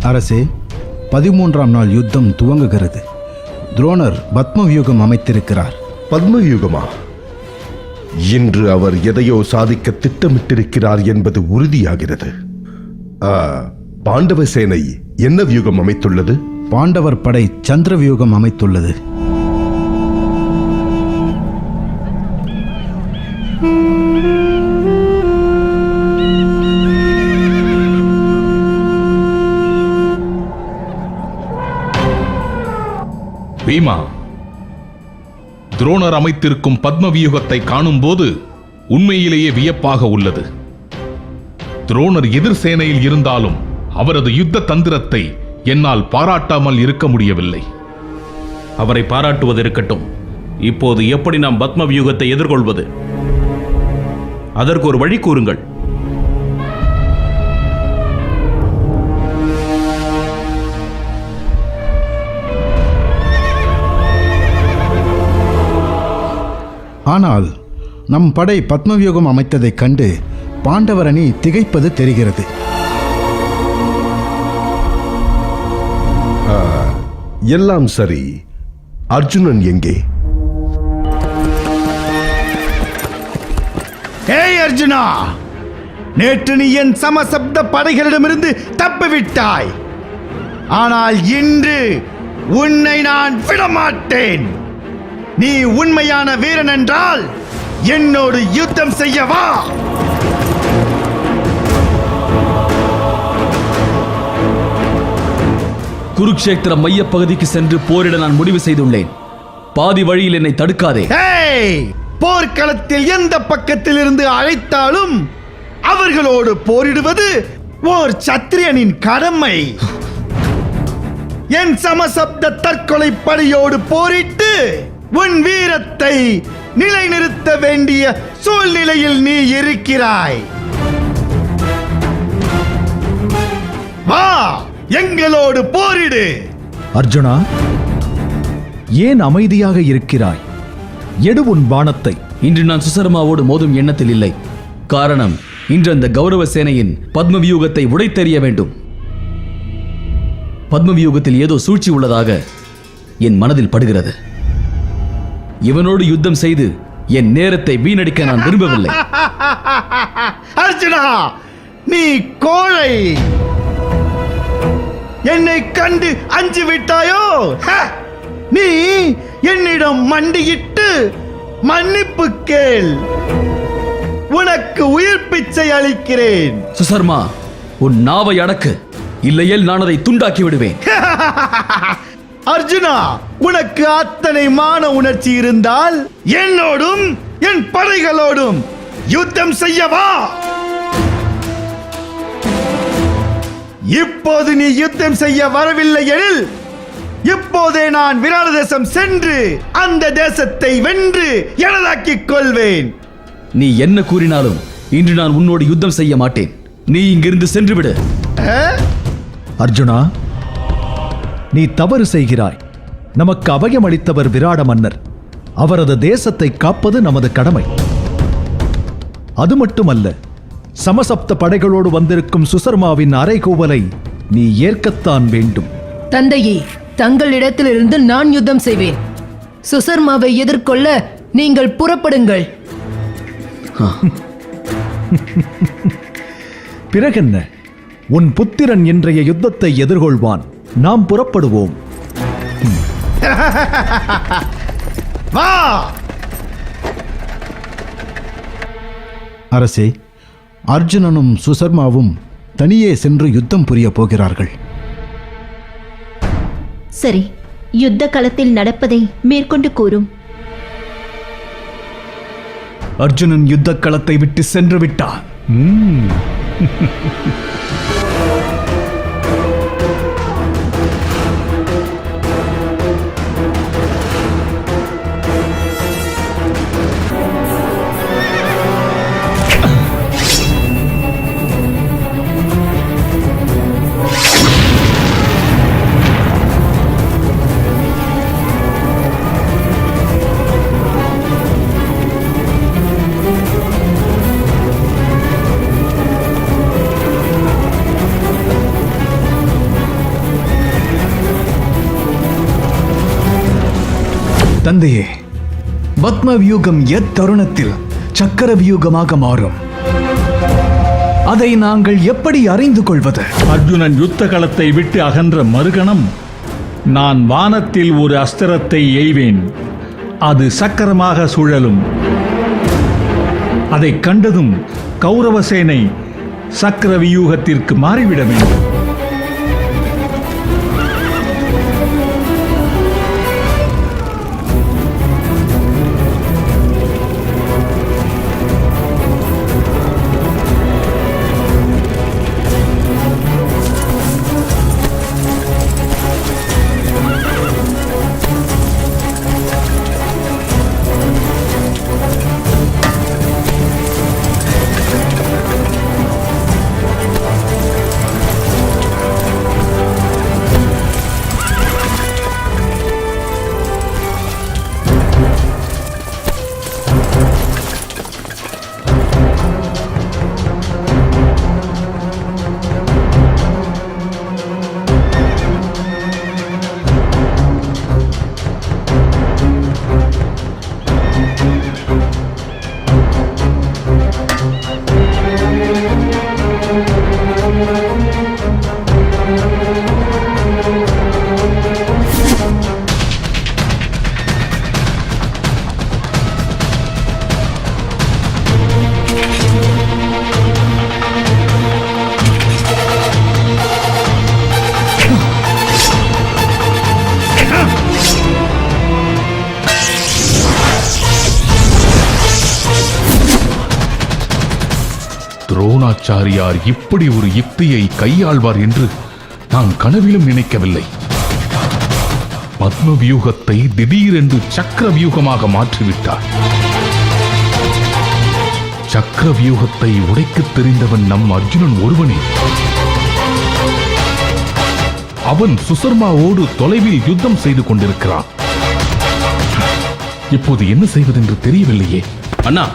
அரசே, 13ஆம் நாள் யுத்தம் துவங்குகிறது. துரோணர் பத்மவியூகம் அமைத்திருக்கிறார். பத்மவியூகமா? இன்று அவர் எதையோ சாதிக்க திட்டமிட்டிருக்கிறார் என்பது உறுதியாகிறது. பாண்டவ சேனை என்ன வியூகம் அமைத்துள்ளது? பாண்டவர் படை சந்திர வியூகம் அமைத்துள்ளது. பீமா, துரோணர் அமைத்திருக்கும் பத்மவியூகத்தை காணும் போது உண்மையிலேயே வியப்பாக உள்ளது. துரோணர் எதிர் சேனையில் இருந்தாலும் அவரது யுத்த தந்திரத்தை என்னால் பாராட்டாமல் இருக்க முடியவில்லை. அவரை பாராட்டுவது இருக்கட்டும். இப்போது எப்படி நாம் பத்ம வியூகத்தை எதிர்கொள்வது? அதற்கு ஒரு வழி கூறுங்கள். ஆனால் நம் படை பத்மவியூகம் அமைத்ததைக் கண்டு பாண்டவர் அணி திகைப்பது தெரிகிறது. எல்லாம் சரி, அர்ஜுனன் எங்கே? ஏய் அர்ஜுனா, நேற்று நீ என் சமசப்த படைகளிடமிருந்து தப்பிவிட்டாய். ஆனால் இன்று உன்னை நான் விடமாட்டேன். நீ உண்மையான வீரன் என்றால் என்னோடு யுத்தம் செய்யவா? குருக்ஷேத்திர மையப்பகுதிக்கு சென்று போரிட நான் முடிவு செய்துள்ளேன். பாதி வழியில் என்னை தடுக்காதே. போர்க்களத்தில் எந்த பக்கத்தில் இருந்து அழைத்தாலும் அவர்களோடு போரிடுவது ஓர் சத்திரியனின் கடமை. என் சமசப்த தற்கொலை படையோடு போரிட்டு உன் வீரத்தை நிலைநிறுத்த வேண்டிய சூழ்நிலையில் நீ இருக்கிறாய். வா, எங்களோடு போரிடு. அர்ஜுனா, ஏன் அமைதியாக இருக்கிறாய்? எடு உன் பாணத்தை. இன்று நான் சுசர்மாவோடு மோதும் எண்ணத்தில் இல்லை. காரணம், இன்று அந்த கௌரவ சேனையின் பத்மவியூகத்தை உடைத்தெறிய வேண்டும். பத்மவியூகத்தில் ஏதோ சூழ்ச்சி உள்ளதாக என் மனதில் படுகிறது. இவனோடு யுத்தம் செய்து என் நேரத்தை வீணடிக்க நான் விரும்பவில்லை. அர்ஜுனா, நீ கோழை. என்னை கண்டு அஞ்சு விட்டாயோ? நீ என்னிடம் மண்டியிட்டு மன்னிப்பு கேள். உனக்கு உயிர் பிச்சை அளிக்கிறேன். சுசர்மா, உன் நாவை அடக்கு, இல்லையேல் நான் அதை துண்டாக்கி விடுவேன். அர்ஜுனா, உனக்கு அத்தனை மான உணர்ச்சி இருந்தால் என்னோடும் என் படைகளோடும் யுத்தம் செய்யவா? இப்போது நீ யுத்தம் செய்ய வரவில்லை எனில் இப்போதே நான் விராட தேசம் சென்று அந்த தேசத்தை வென்று எனதாக்கிக் கொள்வேன். நீ என்ன கூறினாலும் இன்று நான் உன்னோடு யுத்தம் செய்ய மாட்டேன். நீ இங்கிருந்து சென்று விடு. அர்ஜுனா, நீ தவறு செய்கிறாய். நமக்கு அபயம் அளித்தவர் விராட மன்னர். அவரது தேசத்தை காப்பது நமது கடமை. அது மட்டுமல்ல, சமசப்த படைகளோடு வந்திருக்கும் சுசர்மாவின் அறைகூவலை நீ ஏற்கத்தான் வேண்டும். தந்தையே, தங்களிடத்திலிருந்து நான் யுத்தம் செய்வேன். சுசர்மாவை எதிர்கொள்ள நீங்கள் புறப்படுங்கள். பிறகென்ன, உன் புத்திரன் இன்றைய யுத்தத்தை எதிர்கொள்வான். நாம் புறப்படுவோம். வா. அரசே, அர்ஜுனனும் சுசர்மாவும் தனியே சென்று யுத்தம் புரிய போகிறார்கள். சரி, யுத்த களத்தில் நடப்பதை மேற்கொண்டு கூறும். அர்ஜுனன் யுத்த களத்தை விட்டு சென்று விட்டான். தந்தையே, பத்ம வியூகம் எத்தருணத்தில் சக்கர வியூகமாக மாறும்? அதை நாங்கள் எப்படி அறிந்து கொள்வது? அர்ஜுனன் யுத்த களத்தை விட்டு அகன்ற மறுகணம் நான் வானத்தில் ஒரு அஸ்திரத்தை எய்வேன். அது சக்கரமாக சுழலும். அதை கண்டதும் கௌரவ சேனை சக்கர வியூகத்திற்கு மாறிவிட வேண்டும். துரோணாச்சாரியார் இப்படி ஒரு யுக்தியை கையாள்வார் என்று நான் கனவிலும் நினைக்கவில்லை. பத்ம வியூகத்தை திடீரென்று சக்கர வியூகமாக மாற்றிவிட்டார். சக்கர வியூகத்தை உடைக்கத் தெரிந்தவன் நம் அர்ஜுனன் ஒருவனே. அவன் சுசர்மாவோடு தொலைவில் யுத்தம் செய்து கொண்டிருக்கிறான். இப்போது என்ன செய்வதென்று தெரியவில்லையே. அண்ணா,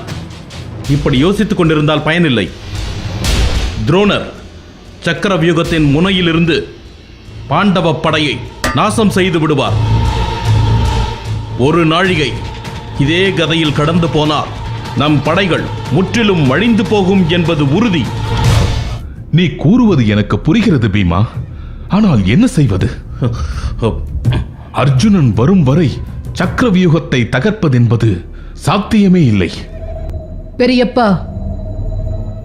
இப்படி யோசித்துக் கொண்டிருந்தால் பயனில்லை. துரோணர் சக்கர வியூகத்தின் முனையிலிருந்து பாண்டவ படையை நாசம் செய்து விடுவார். ஒரு நாழிகை இதே கதையில் கடந்து போனால் நம் படைகள் முற்றிலும் அழிந்து போகும் என்பது உறுதி. நீ கூறுவது எனக்கு புரிகிறது பீமா. ஆனால் என்ன செய்வது? அர்ஜுனன் வரும் வரை சக்கர வியூகத்தை தகர்ப்பதென்பது சாத்தியமே இல்லை. பெரியப்பா,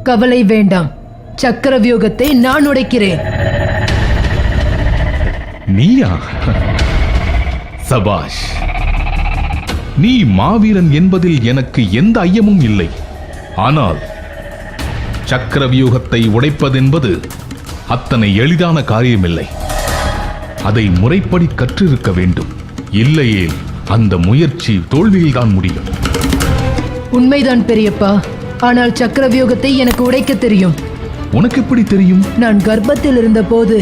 கவலை வேண்டாம். சக்கர வியூகத்தை நான் உடைக்கிறேன். நீயா? சபாஷ். நீ மாவீரன் என்பதில் எனக்கு எந்த ஐயமும் இல்லை. ஆனால் சக்கர வியூகத்தை உடைப்பதென்பது அத்தனை எளிதான காரியமில்லை. அதை முறைப்படி கற்றிருக்க வேண்டும். இல்லையே அந்த முயற்சி தோல்வியில்தான் முடியும். உண்மைதான் பெரியப்பா. ஆனால் சக்கர வியூகத்தை எனக்கு உடைக்க தெரியும். உனக்கு எப்படி தெரியும்? நான் கர்ப்பத்தில் இருந்த போது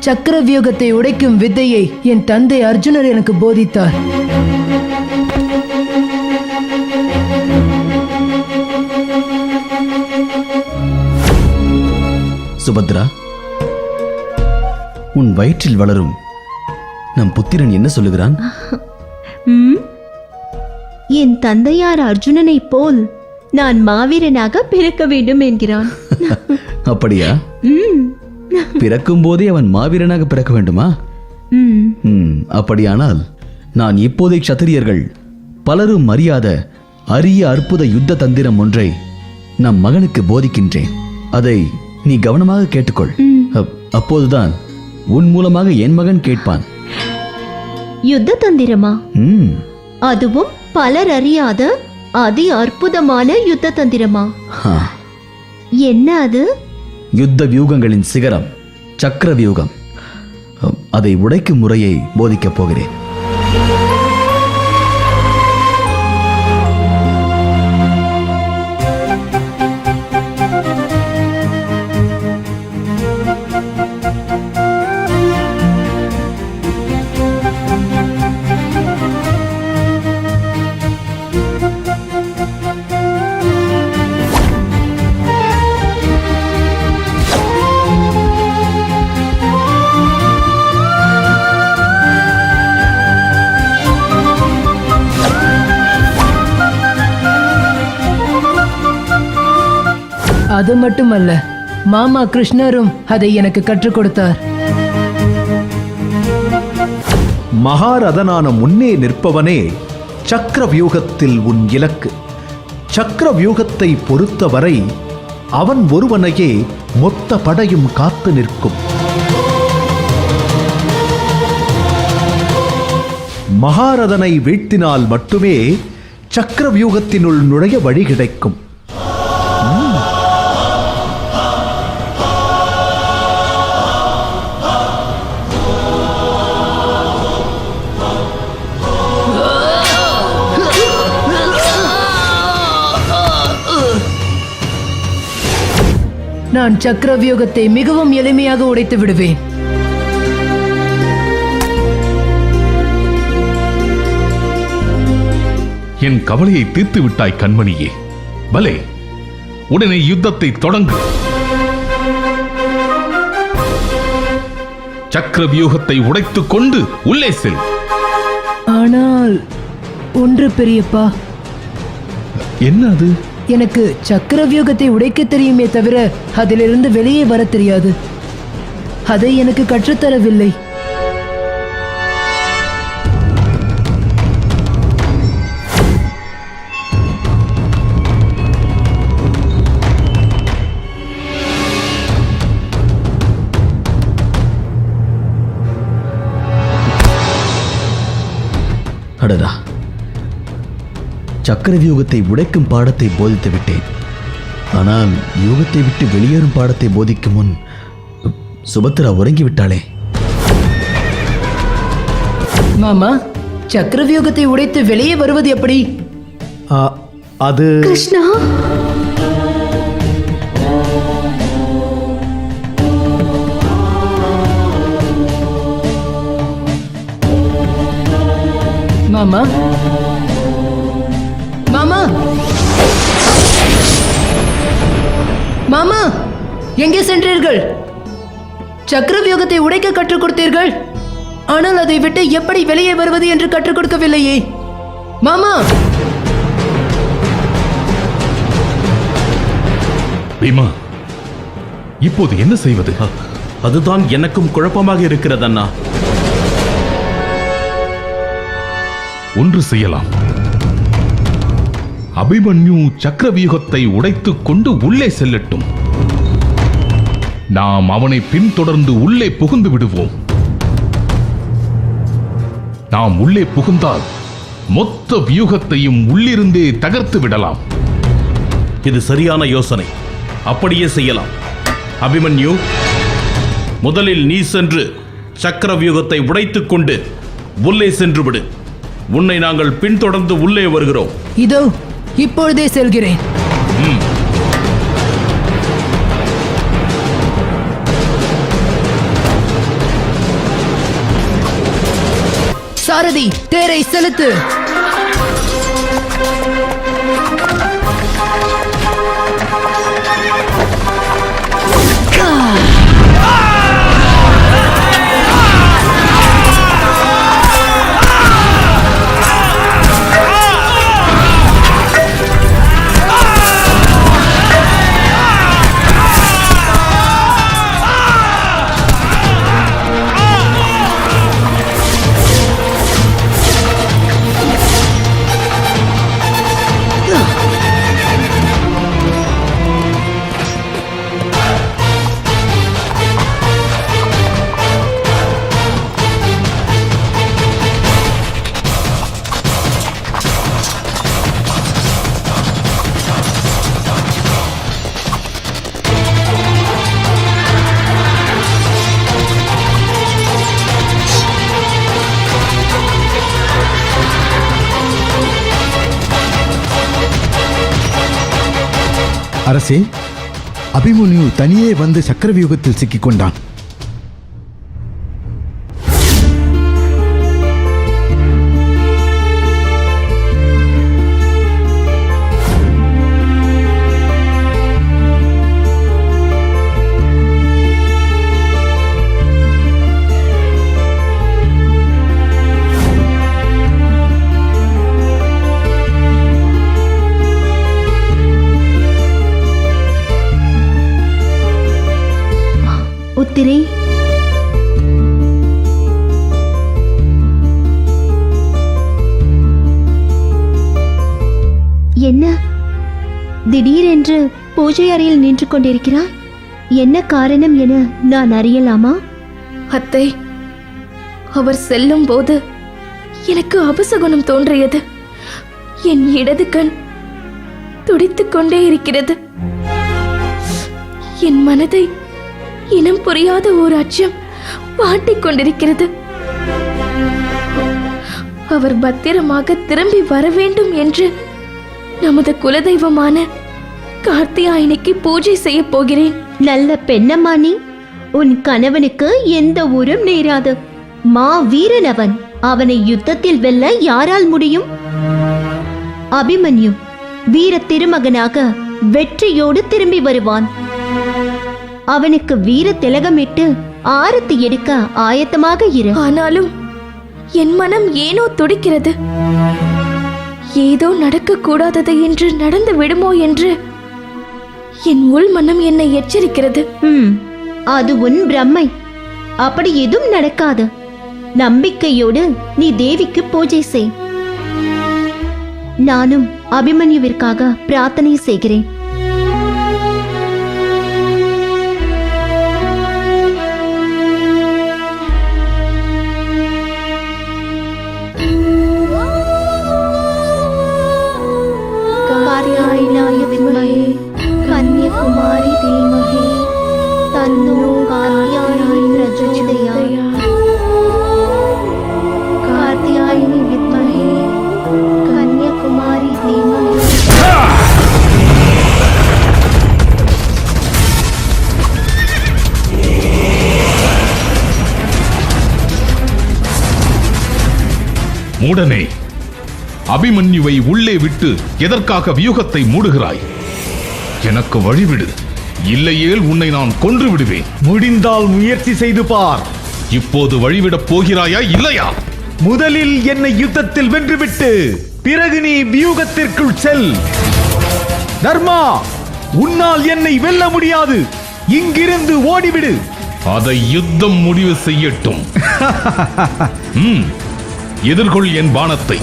சக்கர வியூகத்தை உடைக்கும் வித்தையை என் தந்தை அர்ஜுனர் எனக்கு போதித்தார். சுபத்ரா, உன் வயிற்றில் வளரும் நம் புத்திரன் என்ன சொல்லுகிறான்? என் தந்தையார் அர்ஜுனனைப் போல் நான் மாவீரனாக பிறக்க வேண்டும் என்கிறான். அப்படியா? பிறக்கும் போதே அவன் மாவீரனாக பிறக்க வேண்டுமா? அப்படியானால் நான் இப்போதை க்ஷத்திரியர்கள் பலரும் அறியாத அரிய அற்புத யுத்த தந்திரம் ஒன்றை நம் மகனுக்கு போதிக்கின்றேன். அதை நீ கவனமாக கேட்டுக்கொள். அப்போதுதான் உன் மூலமாக என் மகன் கேட்பான். யுத்த தந்திரமா? அதுவும் பலர் அறியாத அதி அற்புதமான யுத்த தந்திரமா? என்ன அது? யுத்த வியூகங்களின் சிகரம் சக்கர வியூகம். அதை உடைக்கும் முறையை போதிக்கப் போகிறேன். அது மட்டுமல்ல, மாமா கிருஷ்ணரும் அதை எனக்கு கற்றுக் கொடுத்தார். மகாரதனான முன்னே நிற்பவனே சக்கர வியூகத்தில் உன் இலக்கு. சக்கர வியூகத்தை பொறுத்தவரை அவன் ஒருவனையே மொத்த படையும் காத்து நிற்கும். மகாரதனை வீழ்த்தினால் மட்டுமே சக்கர வியூகத்தினுள் நுழைய வழி கிடைக்கும். நான் சக்கர வியூகத்தை மிகவும் எளிமையாக உடைத்து விடுவேன். என் கவலையை தீர்த்து விட்டாய் கண்மணியே. பலே, உடனே யுத்தத்தை தொடங்கு. சக்கர வியூகத்தை உடைத்துக் கொண்டு உள்ளே செல். ஆனால் ஒன்று பெரியப்பா, என்ன அது? எனக்கு சக்கர வியூகத்தை உடைக்க தெரியுமே தவிர அதிலிருந்து வெளியே வர தெரியாது. அதை எனக்கு கற்றுத்தரவில்லை. அடடா, சக்கர வியூகத்தை உடைக்கும் பாடத்தை போதித்து விட்டேன். ஆனால் யூகத்தை விட்டு வெளியேறும் பாடத்தை போதிக்கும் முன் சுபத்ரா உறங்கிவிட்டாளே. மாமா, சக்கர வியூகத்தை உடைத்து வெளியே வருவது எப்படி? அது கிருஷ்ணா, மாமா, மாமா, மாமா, எங்கே சென்றீர்கள்? சக்கர வியூகத்தை உடைக்க கற்றுக் கொடுத்தீர்கள், ஆனால் அதை விட்டு எப்படி வெளியே வருவது என்று கற்றுக் கொடுக்கவில்லையே. மாமா! பீமா, இப்போது என்ன செய்வது? அதுதான் எனக்கும் குழப்பமாக இருக்கிறது அண்ணா. ஒன்று செய்யலாம். அபிமன்யு சக்கர வியூகத்தை உடைத்துக் கொண்டு உள்ளே செல்லட்டும். நாம் அவனை பின்தொடர்ந்து உள்ளே புகுந்து விடுவோம். நாம் உள்ளே புகுந்தால் மொத்த வியூகத்தையும் உள்ளிருந்தே தகர்த்து விடலாம். இது சரியான யோசனை. அப்படியே செய்யலாம். அபிமன்யு, முதலில் நீ சென்று சக்கர வியூகத்தை உடைத்துக் கொண்டு உள்ளே சென்று விடு. உன்னை நாங்கள் பின்தொடர்ந்து உள்ளே வருகிறோம். இதோ இப்பொழுதே செல்கிறேன். சாரதி, தேரை செலுத்து. அரசே, அபிமன்யு தனியே வந்து சக்கரவியூகத்தில் சிக்கிக் கொண்டான். புத்திரே. என்ன திடீரென்று பூஜை அறையில் நின்று கொண்டிருக்கிறாய்? என்ன காரணம் என நான் அறியலாமா? அத்தை, அவர் செல்லும் போது எனக்கு அபசகுணம் தோன்றியது. என் இடது கண் துடித்துக் கொண்டே இருக்கிறது. என் மனதை இனம் புரியாத ஒரு அச்சம் வாட்டிக் கொண்டிருக்கிறது. அவர் பத்திரமாக திரும்பி வர வேண்டும் என்று நமது குலதெய்வமான கார்த்தியாயனிக்கு பூஜை செய்ய போகிறேன். நல்ல பெண்ணம்மா நீ. உன் கணவனுக்கு எந்த ஊரும் நேராது. மா வீரன் அவன். அவனை யுத்தத்தில் வெல்ல யாரால் முடியும்? அபிமன்யு வீர திருமகனாக வெற்றியோடு திரும்பி வருவான். அவனுக்கு வீர திலகமிட்டு ஆரத்தி எடுக்க ஆயத்தமாக இரு. ஆனாலும் என் மனம் ஏனோ துடிக்கிறது. ஏதோ நடக்கக்கூடாதது என்று நடந்து விடுமோ என்று என் உள் மனம் என்னை எச்சரிக்கிறது. அது உன் பிரம்மை. அப்படி எதுவும் நடக்காது. நம்பிக்கையோடு நீ தேவிக்கு பூஜை செய். நானும் அபிமன்யுவிற்காக பிரார்த்தனை செய்கிறேன். கார்த்தியாயனாய வித்மஹே கன்யாகுமாரி தீமஹி தன்னோ கார்த்தியாயனி பிரச்சோதயாத். கார்த்தியாயனி வித்மஹே கன்யாகுமாரி தீமஹி. மூடனே, அபிமன்யுவை உள்ளே விட்டு எதற்காக வியூகத்தை மூடுகிறாய்? எனக்கு வழிவிடு, இல்லையேல் உன்னை நான் கொன்று விடுவேன். முடிந்தால் முயற்சி செய்து பார். இப்போது வழிவிடப் போகிறாயா இல்லையா? முதலில் என்னை யுத்தத்தில் வென்றுவிட்டு பிறகு நீ வியூகத்திற்குள் செல். தர்மா, உன்னால் என்னை வெல்ல முடியாது. இங்கிருந்து ஓடிவிடு. அதை யுத்தம் முடிவு செய்யட்டும். எதிர்கொள் என் பாணத்தை.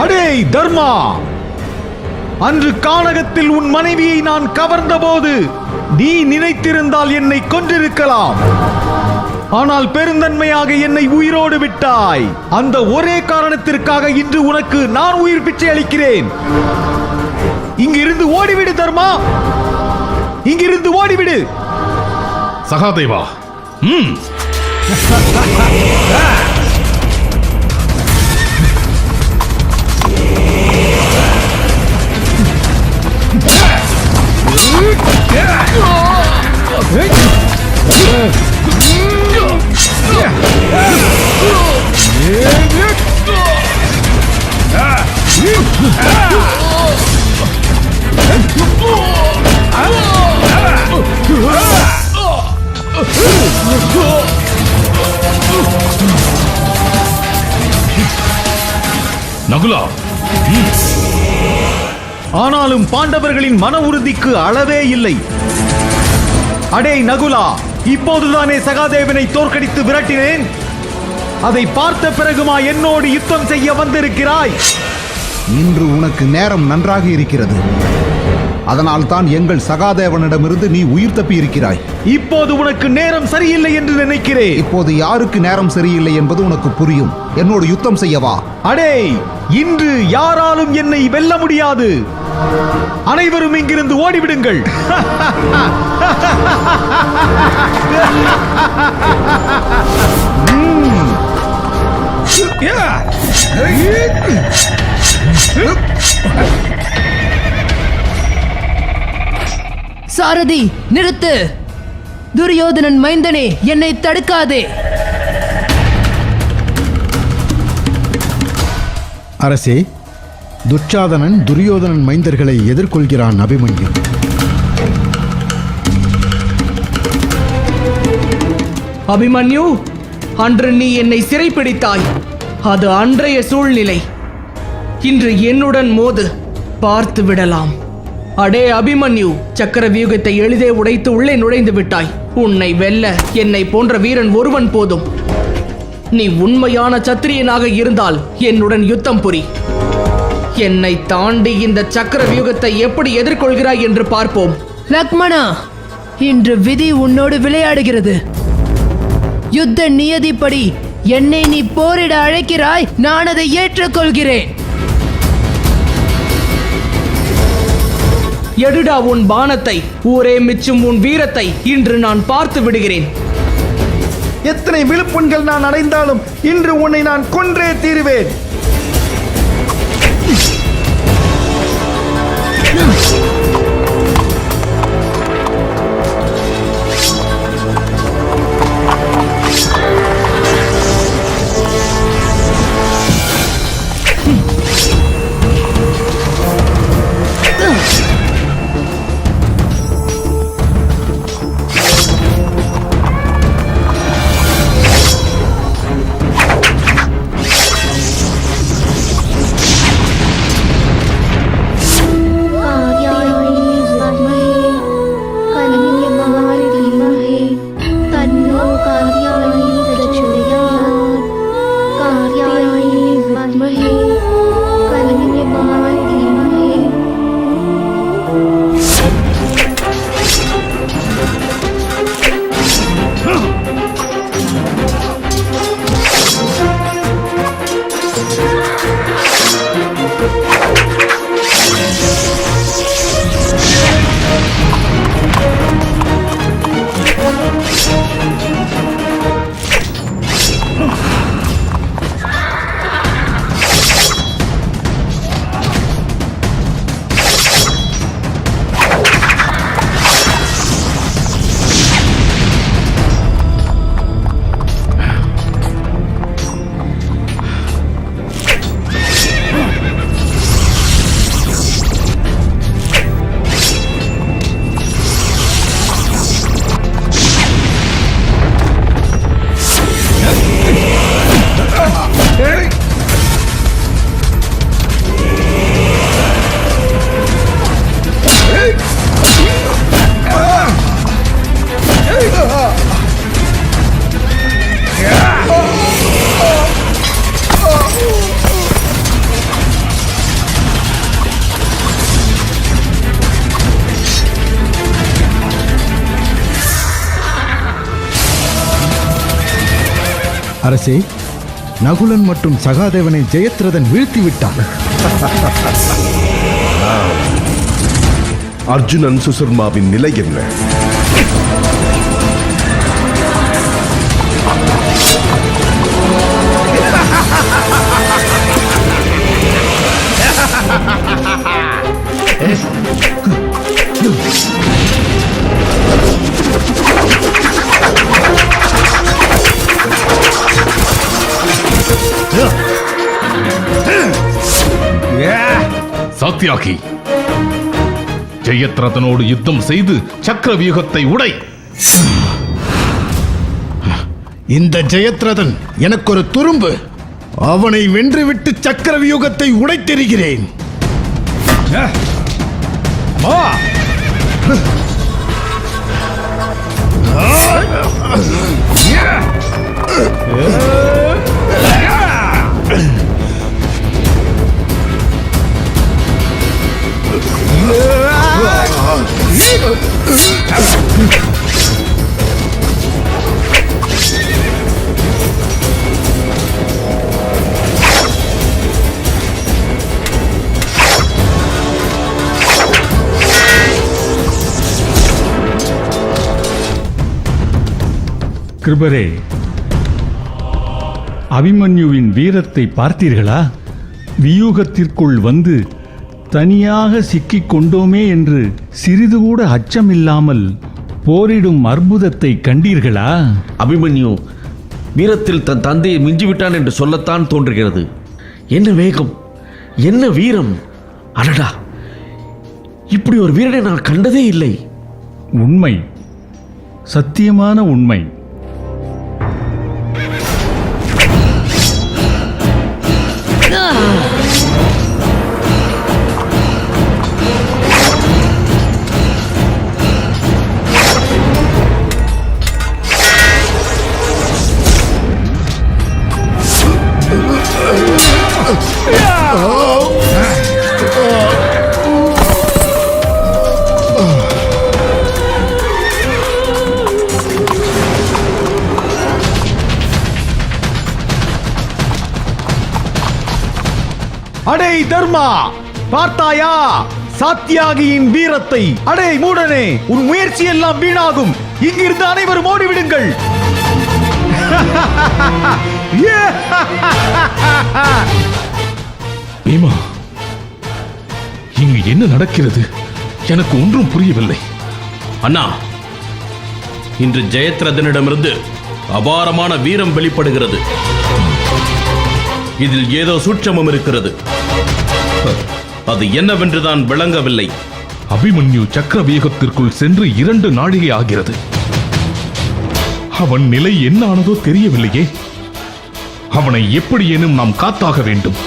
அடே தர்மா, அன்று கானகத்தில் உன் மனைவியை நான் கவர்ந்த போது நீ நினைத்திருந்தால் என்னை கொன்றிருக்கலாம். ஆனால் பெருந்தன்மையாக என்னை உயிரோடு விட்டாய். அந்த ஒரே காரணத்திற்காக இன்று உனக்கு நான் உயிர் பிச்சை அளிக்கிறேன். இங்கிருந்து ஓடிவிடு தர்மா, இங்கிருந்து ஓடிவிடு. சகாதேவா, நகுலா, ஆனாலும் பாண்டவர்களின் மன உறுதிக்கு அளவே இல்லை. அடே நகுலா, இப்போதுதானே சகாதேவனை தோற்கடித்து விரட்டினேன். அதை பார்த்த பிறகுமா என்னோடு யுத்தம் செய்ய வந்திருக்கிறாய்? இன்று உனக்கு நேரம் நன்றாக இருக்கிறது. அதனால் தான் எங்கள் சகாதேவனிடமிருந்து நீ உயிர் தப்பி இருக்கிறாய். இப்போது உனக்கு நேரம் சரியில்லை என்று நினைக்கிறேன். இப்போது யாருக்கு நேரம் சரியில்லை என்பது உனக்கு புரியும். என்னோடு யுத்தம் செய்யவா? அடே, இன்று யாராலும் என்னை வெல்ல முடியாது. அனைவரும் இங்கிருந்து ஓடிவிடுங்கள். சாரதி, நிறுத்து! துரியோதனன் மைந்தனே, என்னை தடுக்காதே! அரசே, துச்சாதனன் துரியோதனன் மைந்தர்களை எதிர்கொள்கிறான் அபிமன்யு. அபிமன்யு, அன்று நீ என்னை சிறைப்பிடித்தாய். அது அன்றைய சூழ்நிலை. இன்று என்னுடன் மோது, பார்த்து விடலாம். அடே அபிமன்யு, சக்கர வியூகத்தை எளிதே உடைத்து உள்ளே நுழைந்து விட்டாய். உன்னை வெல்ல என்னை போன்ற வீரன் ஒருவன் போதும். நீ உண்மையான சத்திரியனாக இருந்தால் என்னுடன் யுத்தம் புரி. என்னை தாண்டி இந்த சக்கர வியூகத்தை எப்படி எதிர்கொள்கிறாய் என்று பார்ப்போம். லக்மணா, இன்று விதி உன்னோடு விளையாடுகிறது. யுத்த நியதிப்படி என்னை நீ போரிட அழைக்கிறாய், நான் அதை ஏற்றுக்கொள்கிறேன். எடுடா உன் பானத்தை, ஊரே மிச்சும் உன் வீரத்தை இன்று நான் பார்த்து விடுகிறேன். எத்தனை விழுப்புண்கள் நான் அடைந்தாலும் இன்று உன்னை நான் கொன்றே தீருவேன். அரசே, நகுலன் மற்றும் சகாதேவனை ஜெயத்ரதன் வீழ்த்தி விட்டான். அர்ஜுனன் சுசர்மாவின் நிலை என்ன? சத்யாகி, ஜெயத்ரதனோடு யுத்தம் செய்து சக்கர வியூகத்தை உடை. இந்த ஜெயத்ரதன் எனக்கு ஒரு துரும்பு. அவனை வென்றுவிட்டு சக்கர வியூகத்தை உடைத்தெறிகிறேன். கிருபரே, அபிமன்யுவின் வீரத்தை பார்த்தீர்களா? வியூகத்திற்குள் வந்து தனியாக சிக்கிக் கொண்டோமே என்று சிறிது கூட அச்சமில்லாமல் போரிடும் அற்புதத்தை கண்டீர்களா? அபிமன்யு வீரத்தில் தன் தந்தையை மிஞ்சிவிட்டான் என்று சொல்லத்தான் தோன்றுகிறது. என்ன வேகம், என்ன வீரம்! அடடா, இப்படி ஒரு வீரனை நான் கண்டதே இல்லை. உண்மை, சத்தியமான உண்மை. அடே தர்மா, பார்த்தாயா சாத்தியாகியின் வீரத்தை? அடே மூடனே, உன் முயற்சி எல்லாம் வீணாகும். இங்கிருந்து அனைவரும் ஓடிவிடுங்கள். பீமா, இங்கு என்ன நடக்கிறது? எனக்கு ஒன்றும் புரியவில்லை. அண்ணா, இன்று ஜெயத்ரதனிடமிருந்து அபாரமான வீரம் வெளிப்படுகிறது. இதில் ஏதோ சூட்சமம் இருக்கிறது. அது என்னவென்றுதான் விளங்கவில்லை. அபிமன்யு சக்கர வியூகத்திற்குள் சென்று 2 நாழிகை ஆகிறது. அவன் நிலை என்ன ஆனதோ தெரியவில்லையே. அவனை எப்படியேனும் நாம் காத்தாக வேண்டும்.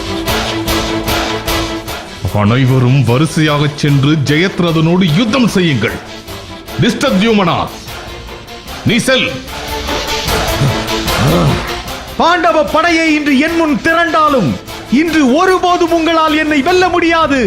அனைவரும் வரிசையாக சென்று ஜெயத்ரதனோடு யுத்தம் செய்யுங்கள். திஷ்டத்யுமனா, நீ செல். பாண்டவ படையை இன்று என் முன் திரண்டாலும் இன்று ஒருபோதும் உங்களால் என்னை வெல்ல முடியாது.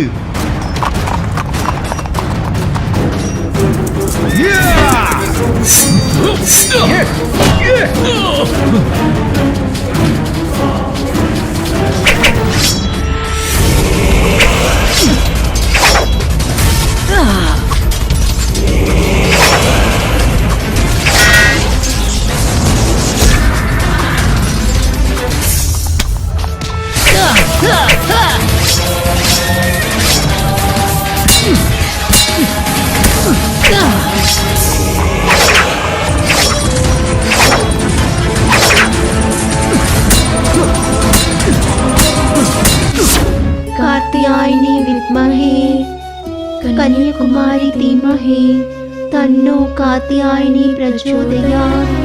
कात्यायनी विद्महे कन्याकुमारी धीमहि तन्नो कात्यायनी प्रचोदयात्.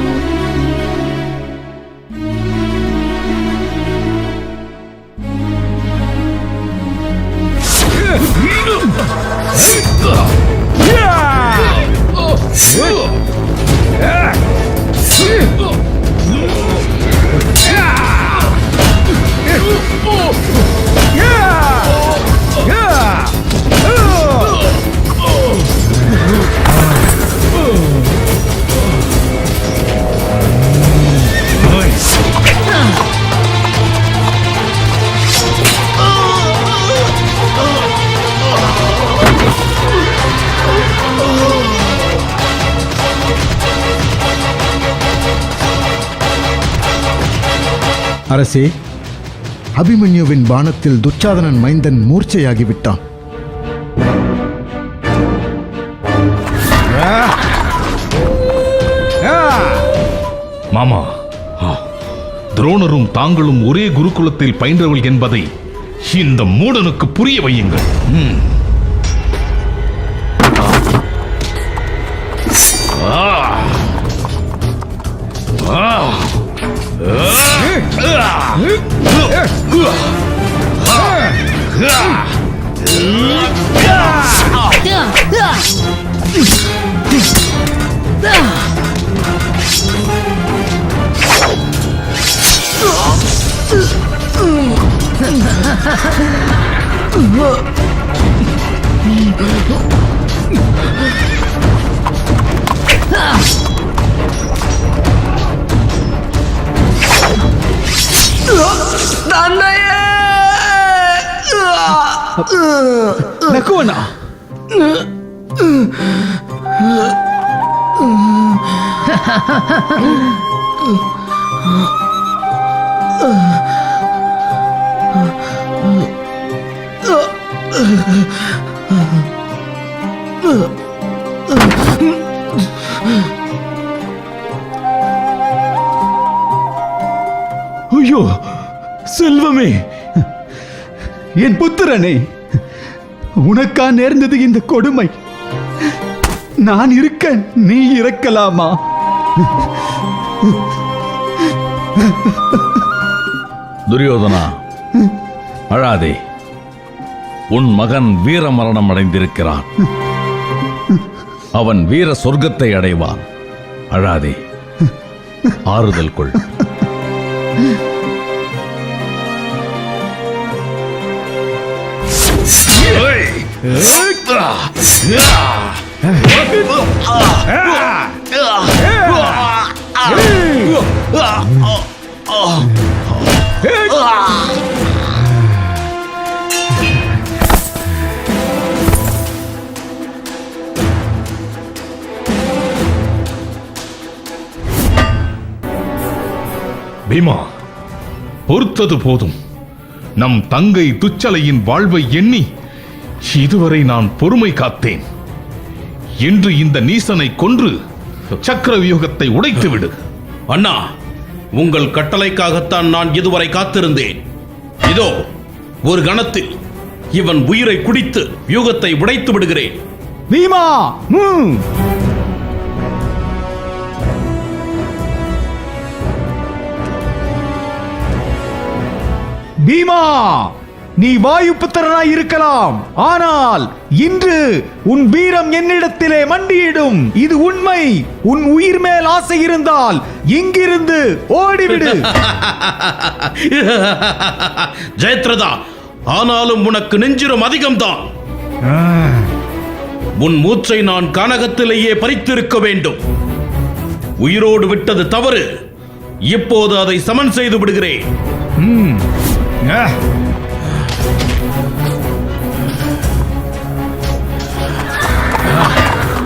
அரசே, அபிமன்யுவின் பாணத்தில் துச்சாதனன் மைந்தன் மூர்ச்சையாகிவிட்டான். மாமா, துரோணரும் தாங்களும் ஒரே குருகுலத்தில் பயின்றவர்கள் என்பதை இந்த மூடனுக்கு புரிய வையுங்கள். நக்குவனா, ஐயோ செல்வமே, என் புத்திரனே, உனக்கா நேர்ந்தது இந்த கொடுமை? நான் இருக்க நீ இறக்கலாமா? துரியோதனா, அழாதே. உன் மகன் வீர மரணம் அடைந்திருக்கிறான். அவன் வீர சொர்க்கத்தை அடைவான். அழாதே, ஆறுதல் கொள். பீமா, பொறுத்தது போதும். நம் தங்கை துச்சலையின் வாழ்வை எண்ணி இதுவரை நான் பொறுமை காத்தேன். இன்று இந்த நீசனை கொன்று சக்கர வியூகத்தை உடைத்து விடு. அண்ணா, உங்கள் கட்டளைக்காகத்தான் நான் இதுவரை காத்திருந்தேன். இதோ ஒரு கணத்தில் இவன் உயிரை குடித்து வியூகத்தை உடைத்து விடுகிறேன். பீமா, பீமா, நீ வாயு புத்திரனாய் இருக்கலாம், ஆனால் இன்று உன் வீரம் என்னிடத்திலே மண்டியிடும். இது உண்மை. உன் உயிர் மேல் ஆசை இருந்தால் இங்கிருந்து ஓடிவிடு. ஜெயத்ரதா, ஆனாலும் உனக்கு நெஞ்சிரம் அதிகம்தான். உன் மூச்சை நான் கனகத்திலேயே பறித்திருக்க வேண்டும். உயிரோடு விட்டது தவறு. இப்போது அதை சமன் செய்து விடுகிறேன்.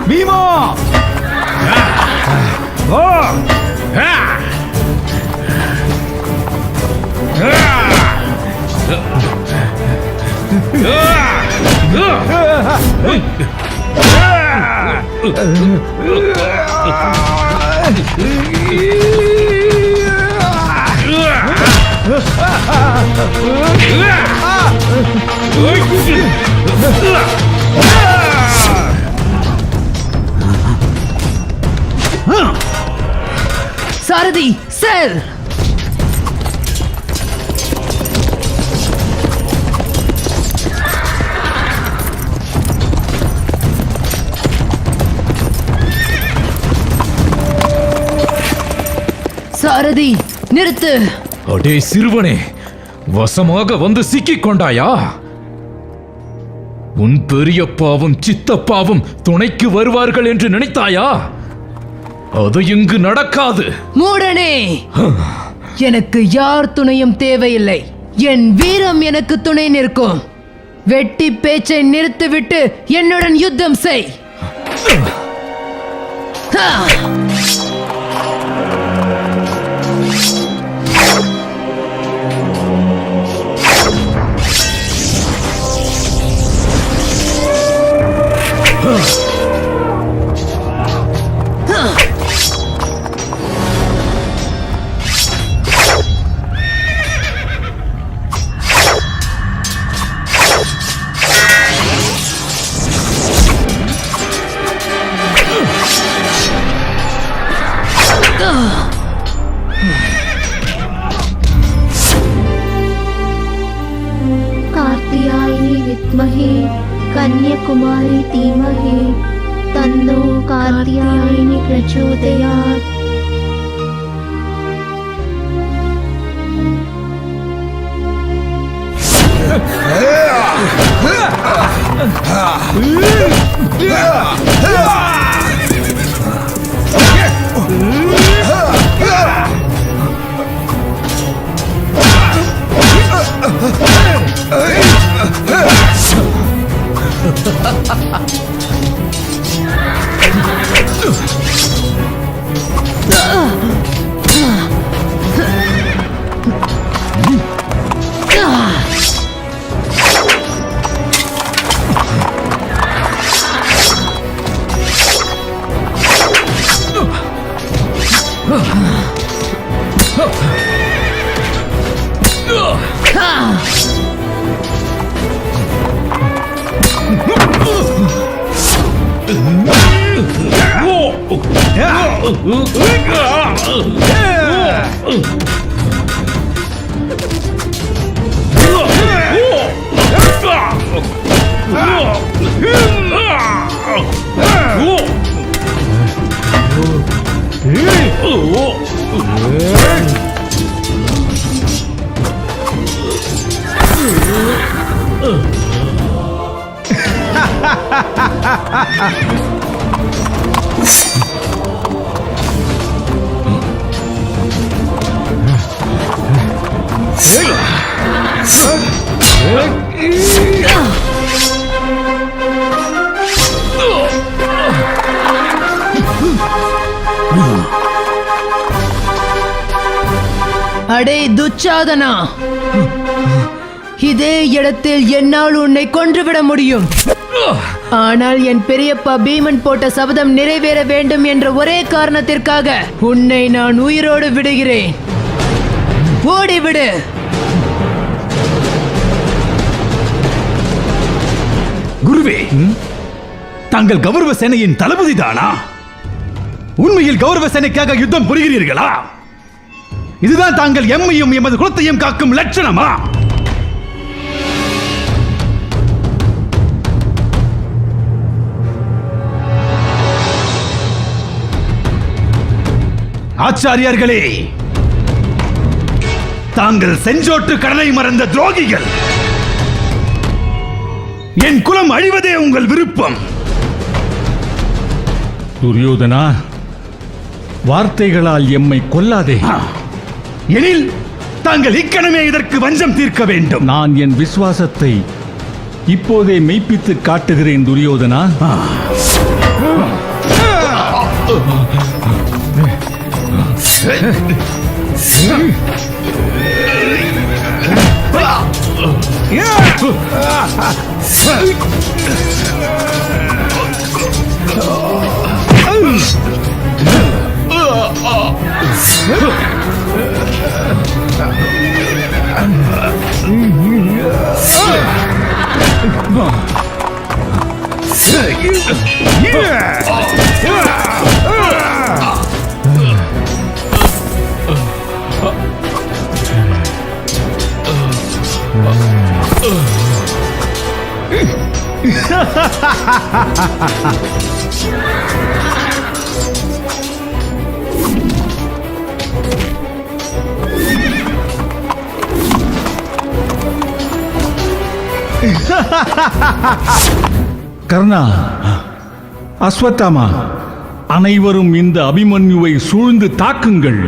பீமா, சாரதி, செல். சாரதி, நிறுத்து. அடே சிறுவனே, வசமாக வந்து சிக்கிக் கொண்டாயா? உன் பெரியப்பாவும் சித்தப்பாவும் துணைக்கு வருவார்கள் என்று நினைத்தாயா? அது இங்கு நடக்காது. மூடனே, எனக்கு யார் துணையும் தேவையில்லை. என் வீரம் எனக்கு துணை நிற்கும். வெட்டி பேச்சை நிறுத்திவிட்டு என்னுடன் யுத்தம் செய். कार्तियायनी विद्महे कन्याकुमारी धीमहि तन्नो कार्तियायनी प्रचोदयात्। அடே துச்சாதனா, இதே இடத்தில் என்னால் உன்னை கொன்றுவிட முடியும். ஆனால் என் பெரியப்பா பீமன் போட்ட சபதம் நிறைவேற வேண்டும் என்ற ஒரே காரணத்திற்காக உன்னை நான் உயிரோடு விடுகிறேன். ஓடிவிடு. குருவே, தாங்கள் கௌரவ சேனையின் தளபதி தானா? உண்மையில் கௌரவ சேனைக்காக யுத்தம் புரிகிறீர்களா? இதுதான் தாங்கள் எம்மையும் எமது குலத்தையும் காக்கும் லட்சணமா? ஆச்சாரியார்களே, தாங்கள் செஞ்சோற்று கடலை மறந்த துரோகிகள். என் குலம் அழிவதே உங்கள் விருப்பம். துரியோதனா, வார்த்தைகளால் எம்மை கொல்லாதே. எனில் தாங்கள் இக்கணமே இதற்கு வஞ்சம் தீர்க்க வேண்டும். நான் என் விசுவாசத்தை இப்போதே மெய்ப்பித்து காட்டுகிறேன் துரியோதனா. கர்ணா, அஸ்வத்தாமா, அனைவரும் இந்த அபிமன்யுவை சூழ்ந்து தாக்குங்கள்.